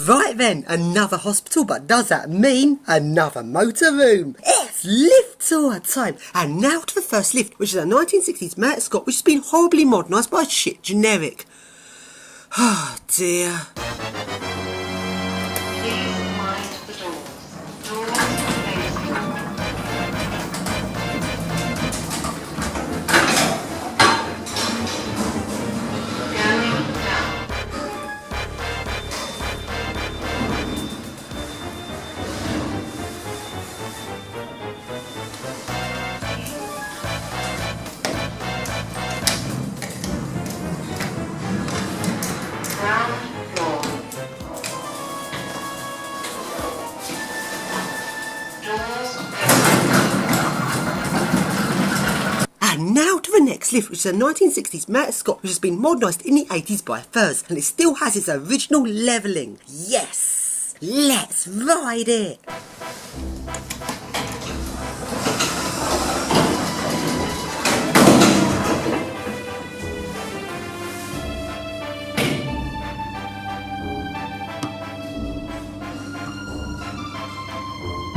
Right then, another hospital, but does that mean another motorroom? It's lift tour time! And now to the first lift, which is a 1960s Marriott Scott, which has been horribly modernised by a shit generic. Oh dear. Please mind the doors. Doors facing. Going down. Ground floor. Doors open. And now to the next lift, which is a 1960s Marriott Scott, which has been modernised in the 80s by Furs, and it still has its original levelling. Yes! Let's ride it!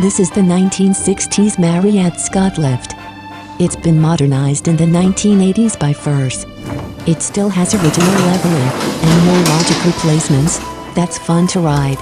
This is the 1960s Marriott Scott lift. It's been modernized in the 1980s by Furs. It still has original leveling and more logic replacements. That's fun to ride.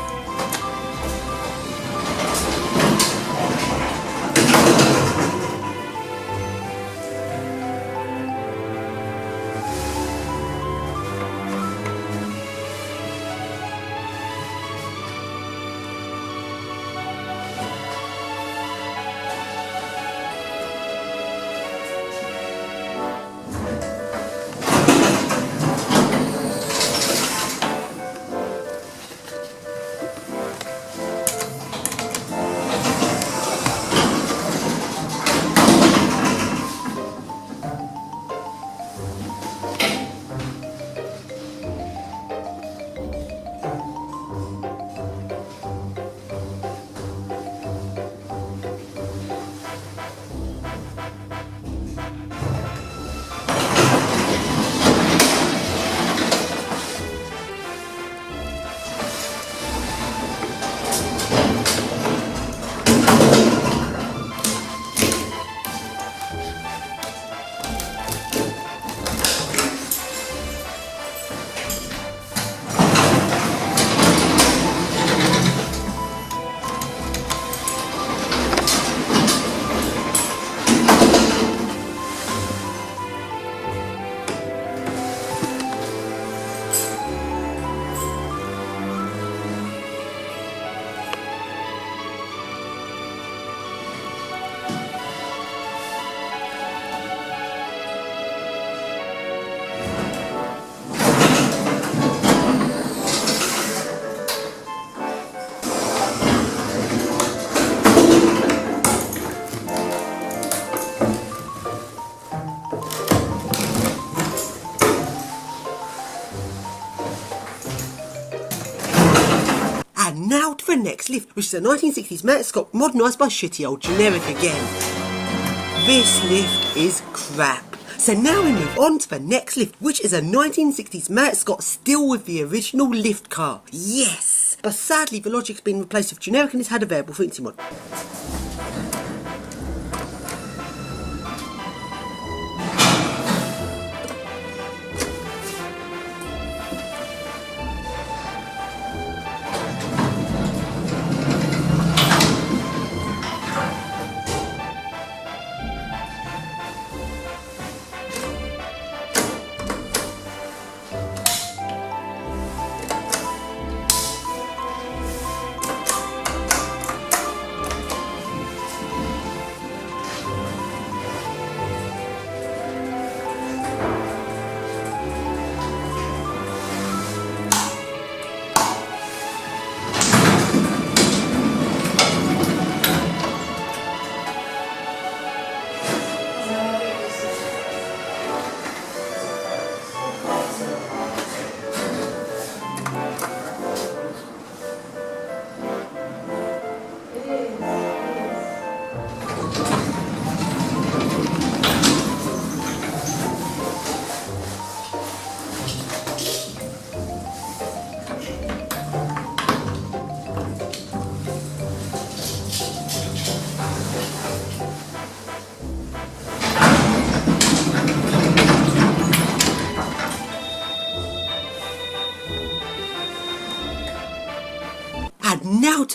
And now to the next lift, which is a 1960s Marriott Scott modernised by shitty old generic again. This lift is crap. So now we move on to the next lift, which is a 1960s Marriott Scott still with the original lift car. Yes! But sadly the logic's been replaced with generic and it's had a variable frequency mod.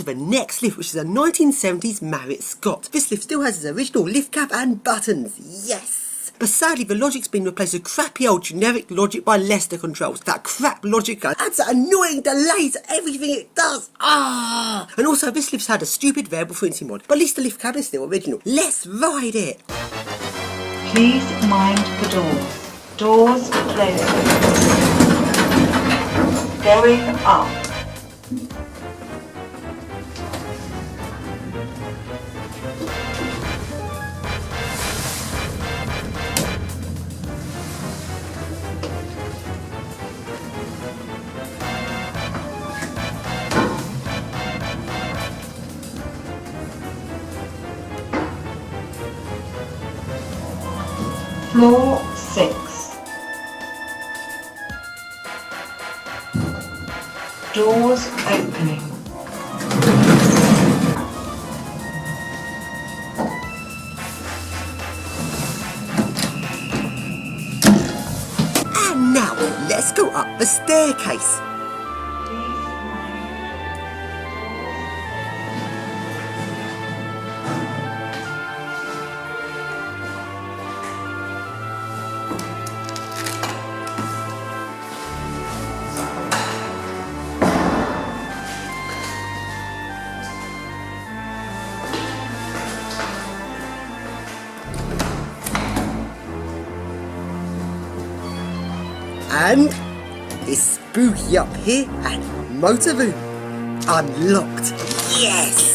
to the next lift, which is a 1970s Marriott Scott. This lift still has its original lift cap and buttons, yes! But sadly, the Logic's been replaced with crappy old generic Logic by Leicester controls. That crap Logic adds that annoying delay to everything it does. And also, this lift's had a stupid variable frequency mod, but at least the lift cab is still original. Let's ride it! Please mind the doors. Doors closing. Going up. Floor 6. Doors opening. And now, let's go up the staircase. And it's spooky up here and motor room unlocked. Yes!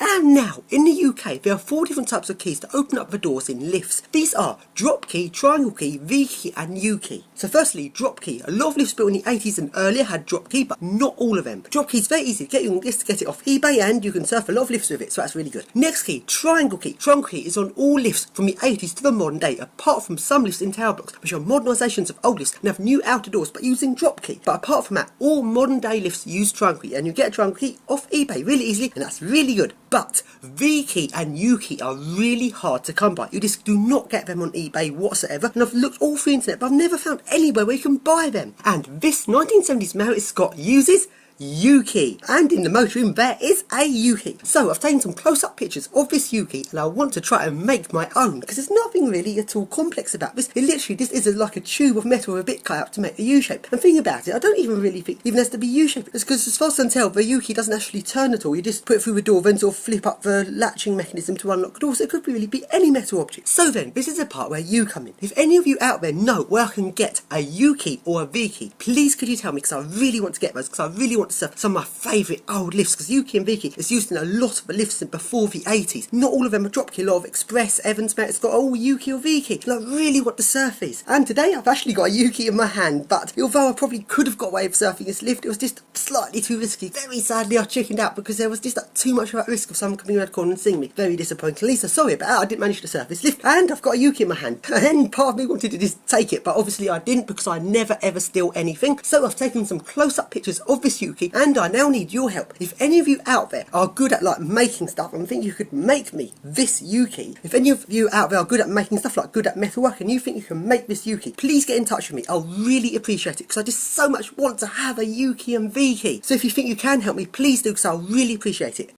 And now, in the UK, there are 4 different types of keys to open up the doors in lifts. These are drop key, triangle key, V key and U key. So firstly, drop key. A lot of lifts built in the 80s and earlier had drop key, but not all of them. Drop key is very easy to get. You can just get it off eBay and you can surf a lot of lifts with it, so that's really good. Next key, triangle key. Triangle key is on all lifts from the 80s to the modern day, apart from some lifts in tower blocks, which are modernisations of old lifts and have new outer doors but using drop key. But apart from that, all modern day lifts use triangle key, and you get a triangle key off eBay really easily, and that's really good. But V key and U key are really hard to come by. You just do not get them on eBay whatsoever, and I've looked all through the internet, but I've never found anywhere where you can buy them. And this 1970s Marriott Scott uses U-key. And in the motor room there is a U-key. So I've taken some close-up pictures of this U-key and I want to try and make my own because there's nothing really at all complex about this. It literally just is like a tube of metal with a bit cut out to make the U-shape. And think about it, I don't even really think it even has to be U-shaped. It's because as far as I can tell, the U-key doesn't actually turn at all. You just put it through the door, then sort of flip up the latching mechanism to unlock the door. So it could really be any metal object. So then, this is the part where you come in. If any of you out there know where I can get a U-key or a V-key, please could you tell me, because I really want to get those, because I really want to surf some of my favourite old lifts, because U-key and V-key is used in a lot of the lifts before the 80s. Not all of them are dropkey, a lot of Express, Evans, mate, it's got all U-key or V-key. And I really want to surf these. And today I've actually got a U-key in my hand, but although I probably could have got away with surfing this lift, it was just slightly too risky. Very sadly I chickened out because there was just too much of that risk of someone coming around the corner and seeing me. Very disappointing. Lisa, sorry about that, I didn't manage to surf this lift. And I've got a U-key in my hand. And part of me wanted to just take it, but obviously I didn't because I never ever steal anything. So I've taken some close-up pictures of this U-key and I now need your help. If any of you out there are good at like making stuff and think you could make me this U-key, if any of you out there are good at making stuff, like good at metalwork, and you think you can make this U-key, please get in touch with me. I'll really appreciate it because I just so much want to have a U-key and V-key. So if you think you can help me, please do, because I'll really appreciate it.